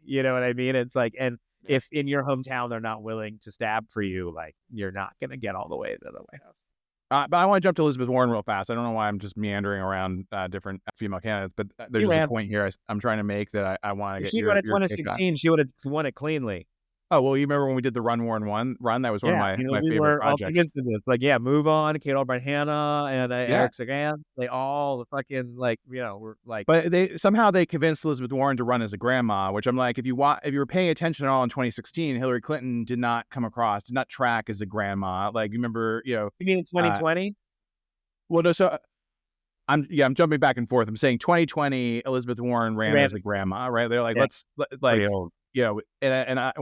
you know what I mean? It's like, and if in your hometown they're not willing to stab for you, like, you're not going to get all the way to the White House. But I want to jump to Elizabeth Warren real fast. I don't know why I'm just meandering around different female candidates, but there's just a point here I'm trying to make that I want to get your take on. 2016, she would have won it cleanly. Oh, well, you remember when we did the Run Warren run? That was one of my we favorite were projects. All against this. Like, move on. Kate Albright Hanna and Eric Sagan. They all fucking were like. But they convinced Elizabeth Warren to run as a grandma, which I'm like, if you were paying attention at all in 2016, Hillary Clinton did not track as a grandma. Like, you remember, You mean in 2020? Well, no. So I'm jumping back and forth. I'm saying 2020, Elizabeth Warren ran as a grandma, right? They're like, what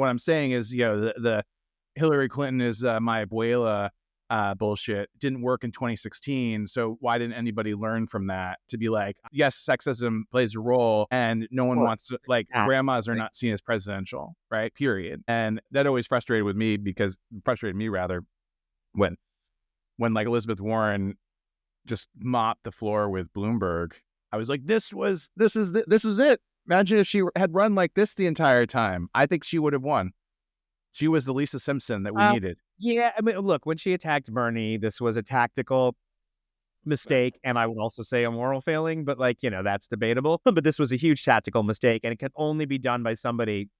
I'm saying is, the Hillary Clinton is my abuela bullshit didn't work in 2016. So why didn't anybody learn from that to be like, yes, sexism plays a role, and no one wants to, like, grandmas are not seen as presidential, right? Period. And that always frustrated me when like Elizabeth Warren just mopped the floor with Bloomberg. I was like, this was it. Imagine if she had run like this the entire time. I think she would have won. She was the Lisa Simpson that we needed. Yeah, I mean, look, when she attacked Bernie, this was a tactical mistake, and I would also say a moral failing, but that's debatable. But this was a huge tactical mistake, and it can only be done by somebody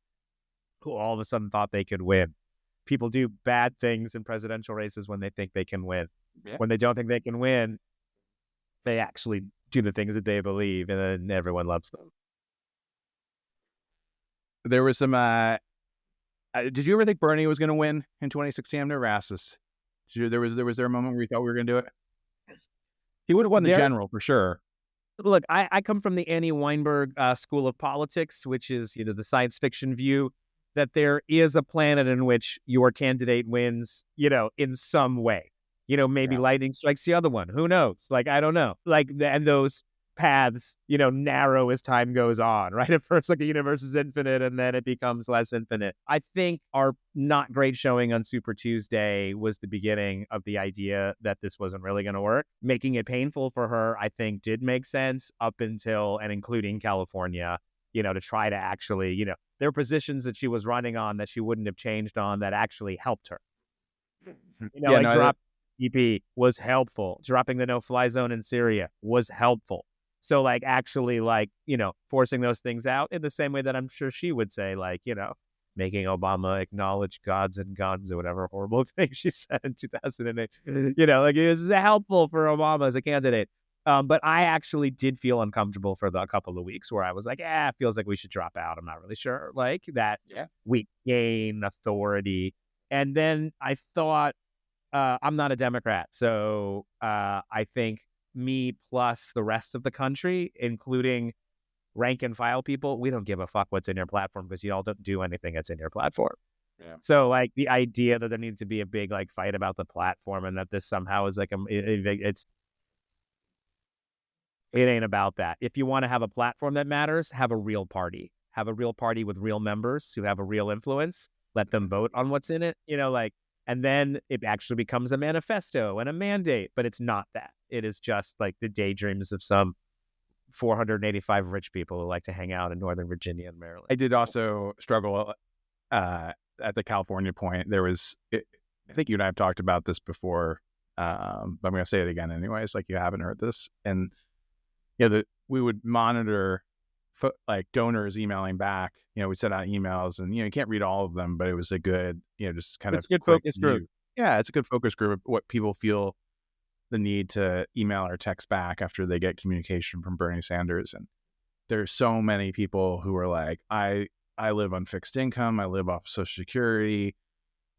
who all of a sudden thought they could win. People do bad things in presidential races when they think they can win. Yeah. When they don't think they can win, they actually do the things that they believe, and then everyone loves them. There was some. Did you ever think Bernie was going to win in 2016? I've never asked this. Was there a moment where you thought we were going to do it? He would have won the general for sure. Look, I come from the Annie Weinberg school of politics, which is the science fiction view that there is a planet in which your candidate wins, in some way. Maybe lightning strikes the other one. Who knows? Like, I don't know. Like, and those paths, narrow as time goes on, right? At first, like, the universe is infinite, and then it becomes less infinite. I think our not great showing on Super Tuesday was the beginning of the idea that this wasn't really going to work. Making it painful for her, I think, did make sense up until and including California, to try to actually, there were positions that she was running on that she wouldn't have changed on that actually helped her. Drop EP was helpful. Dropping the no-fly zone in Syria was helpful. So, like, actually, like, forcing those things out in the same way that I'm sure she would say, like, making Obama acknowledge gods and guns or whatever horrible thing she said in 2008. Like, it was helpful for Obama as a candidate. But I actually did feel uncomfortable for a couple of weeks where I was like, it feels like we should drop out. I'm not really sure. Like, that we gain authority. And then I thought, I'm not a Democrat. So I think me plus the rest of the country, including rank and file people, we don't give a fuck what's in your platform because you all don't do anything that's in your platform. Yeah. So, like, the idea that there needs to be a big, like, fight about the platform and that this somehow is like it ain't about that. If you want to have a platform that matters, have a real party. Have a real party with real members who have a real influence. Let them vote on what's in it. And then it actually becomes a manifesto and a mandate, but it's not that. It is just like the daydreams of some 485 rich people who like to hang out in Northern Virginia and Maryland. I did also struggle at the California point. There was, I think you and I have talked about this before, but I'm going to say it again anyways, like you haven't heard this. And we would monitor like donors emailing back. We sent out emails, and you can't read all of them, but it was a good, just kind it's of a good focus group. Yeah, it's a good focus group of what people feel the need to email or text back after they get communication from Bernie Sanders. And there's so many people who are like, I live on fixed income, I live off Social Security,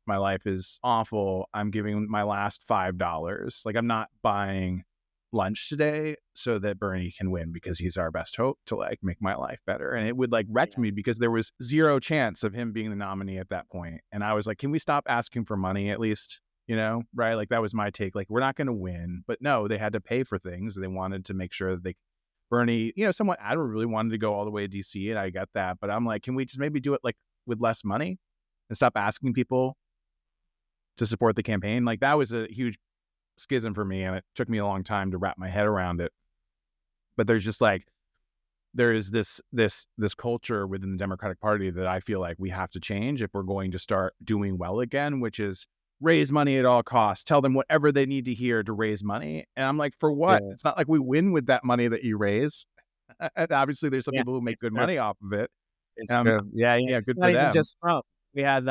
my life is awful, I'm giving my last $5, like, I'm not buying lunch today so that Bernie can win because he's our best hope to, like, make my life better. And it would, like, wreck me because there was zero chance of him being the nominee at that point. And I was like, can we stop asking for money at least? Right? Like, that was my take. Like, we're not going to win, but no, they had to pay for things. They wanted to make sure that Bernie, someone, I don't really wanted to go all the way to DC, and I get that, but I'm like, can we just maybe do it, like, with less money and stop asking people to support the campaign? Like, that was a huge schism for me, and it took me a long time to wrap my head around it. But there's just like, there is this culture within the Democratic Party that I feel like we have to change if we're going to start doing well again, which is raise money at all costs, tell them whatever they need to hear to raise money. And I'm like, for what? Yeah. It's not like we win with that money that you raise. And obviously, there's some Yeah, people who make it's good true. money off of it. It's true. Yeah, Yeah, It's good not for even them. just Trump. We had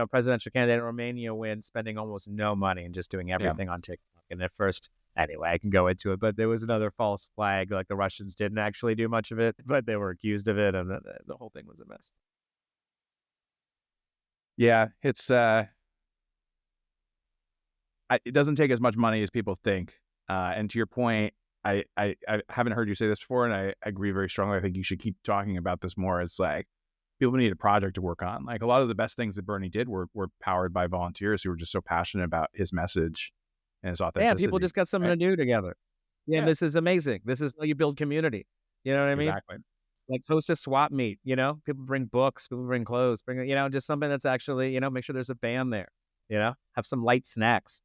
presidential candidate in Romania win, spending almost no money and just doing everything on TikTok. And at first, anyway, I can go into it, but there was another false flag. Like the Russians didn't actually do much of it, but they were accused of it, and the whole thing was a mess. Yeah, it's it doesn't take as much money as people think. And to your point, I haven't heard you say this before, and I agree very strongly. I think you should keep talking about this more. It's like people need a project to work on. Like a lot of the best things that Bernie did were powered by volunteers who were just so passionate about his message and his authenticity. Yeah, people just got something to do together. Yeah, Yeah. This is amazing. This is how you build community. You know what I mean? Exactly. Like host a swap meet, people bring books, people bring clothes, bring, just something that's actually, make sure there's a band there, have some light snacks.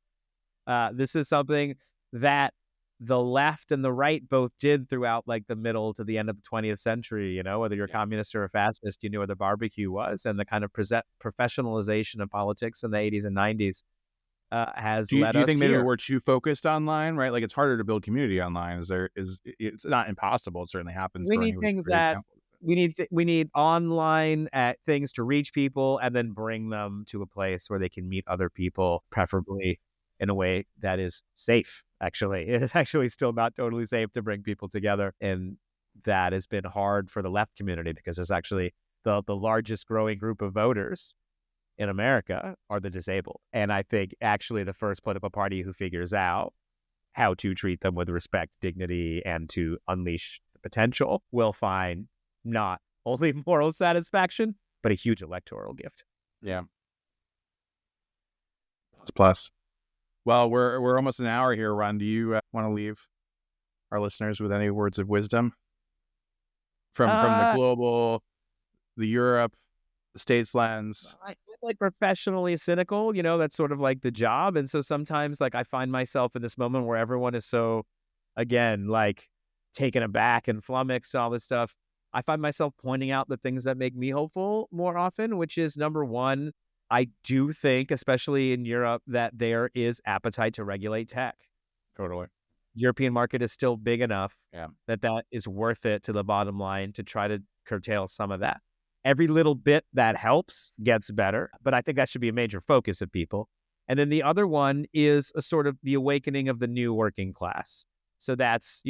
This is something that the left and the right both did throughout like the middle to the end of the 20th century, whether you're communist or a fascist, you knew where the barbecue was, and the kind of professionalization of politics in the 80s and 90s has led us do you think maybe here. we're too focused online, right? Like it's harder to build community online. It's not impossible. It certainly happens. We Bernie need was a things great that example. we need online things to reach people and then bring them to a place where they can meet other people, preferably in a way that is safe. Actually, it's actually still not totally safe to bring people together, and that has been hard for the left community because there's actually the largest growing group of voters in America are the disabled, and I think actually the first political party who figures out how to treat them with respect, dignity, and to unleash the potential will find not only moral satisfaction, but a huge electoral gift. Yeah. Plus. Well, we're almost an hour here, Ron. Do you want to leave our listeners with any words of wisdom from the global, the Europe, the States lens? I'm like professionally cynical, that's sort of like the job. And so sometimes like I find myself in this moment where everyone is so, again, like taken aback and flummoxed, all this stuff. I find myself pointing out the things that make me hopeful more often, which is number one, I do think, especially in Europe, that there is appetite to regulate tech. Totally. European market is still big enough that is worth it to the bottom line to try to curtail some of that. Every little bit that helps gets better, but I think that should be a major focus of people. And then the other one is a sort of the awakening of the new working class. So that's,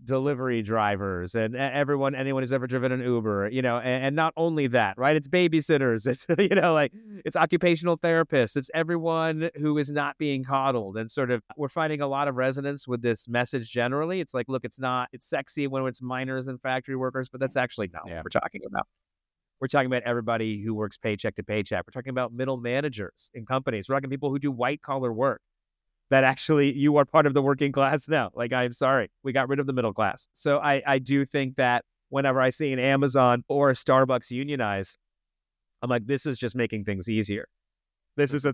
delivery drivers and anyone who's ever driven an Uber, and not only that, right? It's babysitters, it's, like it's occupational therapists, it's everyone who is not being coddled. And sort of, we're finding a lot of resonance with this message generally. It's like, look, it's sexy when it's miners and factory workers, but that's actually not what we're talking about. We're talking about everybody who works paycheck to paycheck. We're talking about middle managers in companies. We're talking people who do white collar work. That actually you are part of the working class now. Like, I'm sorry, we got rid of the middle class. So I do think that whenever I see an Amazon or a Starbucks unionize, I'm like, this is just making things easier. This is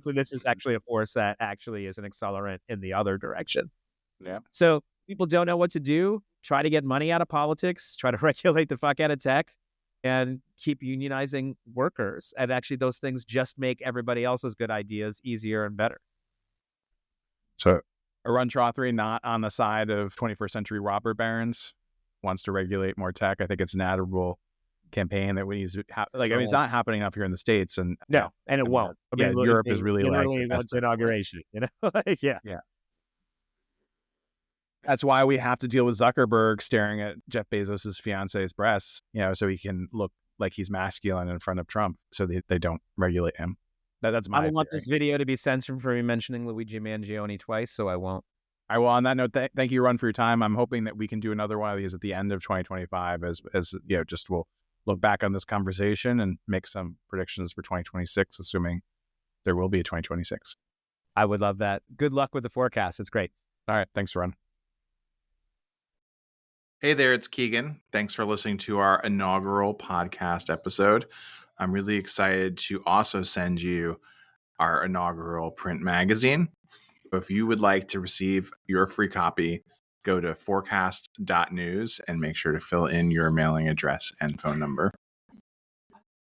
actually a force that actually is an accelerant in the other direction. Yeah. So people don't know what to do. Try to get money out of politics. Try to regulate the fuck out of tech, and keep unionizing workers. And actually, those things just make everybody else's good ideas easier and better. So Arun Chaudhary, not on the side of 21st century robber barons, wants to regulate more tech. I think it's an admirable campaign that we need to it's not happening enough here in the States. And no, and it won't. Europe is really literally wants inauguration, Yeah. That's why we have to deal with Zuckerberg staring at Jeff Bezos' fiance's breasts, so he can look like he's masculine in front of Trump, so they don't regulate him. That's my I don't want this video to be censored for me mentioning Luigi Mangione twice, so I won't. All right, well, on that note, thank you, Run, for your time. I'm hoping that we can do another one of these at the end of 2025 as just we'll look back on this conversation and make some predictions for 2026, assuming there will be a 2026. I would love that. Good luck with the forecast. It's great. All right. Thanks, Run. Hey there, it's Keegan. Thanks for listening to our inaugural podcast episode. I'm really excited to also send you our inaugural print magazine. if you would like to receive your free copy, go to forecast.news and make sure to fill in your mailing address and phone number.